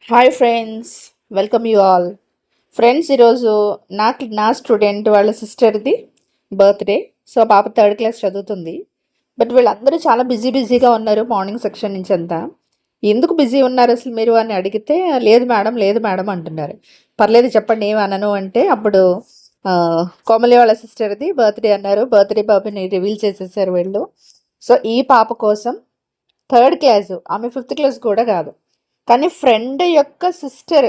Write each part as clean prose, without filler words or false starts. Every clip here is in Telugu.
Hi friends, welcome you all. Friends, ఈరోజు నా స్టూడెంట్ వాళ్ళ సిస్టర్ది బర్త్డే. సో పాప థర్డ్ క్లాస్ చదువుతుంది. బట్ వీళ్ళందరూ చాలా బిజీగా ఉన్నారు మార్నింగ్ సెక్షన్ నుంచి అంతా. ఎందుకు బిజీ ఉన్నారు అసలు మీరు అని అడిగితే లేదు మేడం అంటున్నారు. పర్లేదు చెప్పండి ఏమి అనను అంటే అప్పుడు కోమలి వాళ్ళ సిస్టర్ది బర్త్డే అన్నారు. బర్త్డే బాబుని రివీల్ చేసేసారు వీళ్ళు. సో ఈ పాప కోసం థర్డ్ క్లాసు, ఆమె ఫిఫ్త్ క్లాస్ కూడా కాదు, కానీ ఫ్రెండ్ యొక్క సిస్టర్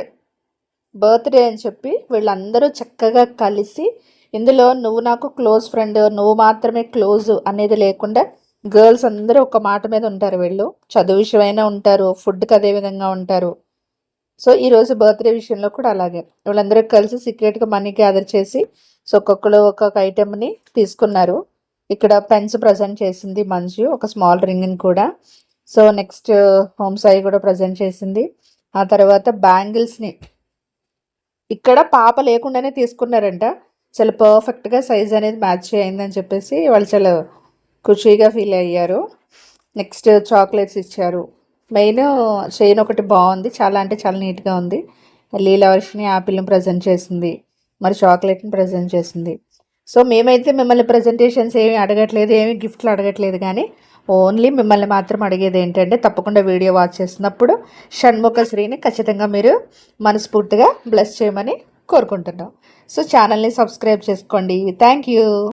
బర్త్డే అని చెప్పి వీళ్ళందరూ చక్కగా కలిసి, ఇందులో నువ్వు నాకు క్లోజ్ ఫ్రెండ్, నువ్వు మాత్రమే క్లోజ్ అనేది లేకుండా గర్ల్స్ అందరూ ఒక మాట మీద ఉంటారు. వీళ్ళు చదువు విషయమైనా ఉంటారు, ఫుడ్కి అదే విధంగా ఉంటారు. సో ఈరోజు బర్త్డే విషయంలో కూడా అలాగే వీళ్ళందరూ కలిసి సీక్రెట్గా మనీ గ్యాదర్ చేసి, సో ఒక్కొక్కరు ఒక్కొక్క ఐటెంని తీసుకున్నారు. ఇక్కడ పెన్స్ ప్రజెంట్ చేసింది మంజు, ఒక స్మాల్ రింగ్ని కూడా. సో నెక్స్ట్ హోమ్ సాయి కూడా ప్రజెంట్ చేసింది. ఆ తర్వాత బ్యాంగిల్స్ని ఇక్కడ పాప లేకుండానే తీసుకున్నారంట. చాలా పర్ఫెక్ట్గా సైజ్ అనేది మ్యాచ్ అయిందని చెప్పేసి వాళ్ళు చాలా ఖుషీగా ఫీల్ అయ్యారు. నెక్స్ట్ చాక్లెట్స్ ఇచ్చారు. మెయిన్ చైన్ ఒకటి బాగుంది, చాలా అంటే చాలా నీట్గా ఉంది. లీలావర్షిని యాపిల్ని ప్రజెంట్ చేసింది, మరి చాక్లెట్ని ప్రజెంట్ చేసింది. సో మేమైతే మిమ్మల్ని ప్రజెంటేషన్స్ ఏమి అడగట్లేదు, ఏమి గిఫ్ట్లు అడగట్లేదు, కానీ ఓన్లీ మిమ్మల్ని మాత్రం అడిగేది ఏంటంటే తప్పకుండా వీడియో వాచ్ చేసినప్పుడు షణ్ముఖ శ్రీని ఖచ్చితంగా మీరు మనస్ఫూర్తిగా బ్లెస్ చేయమని కోరుకుంటున్నాం. సో ఛానల్ని సబ్స్క్రైబ్ చేసుకోండి. Thank you.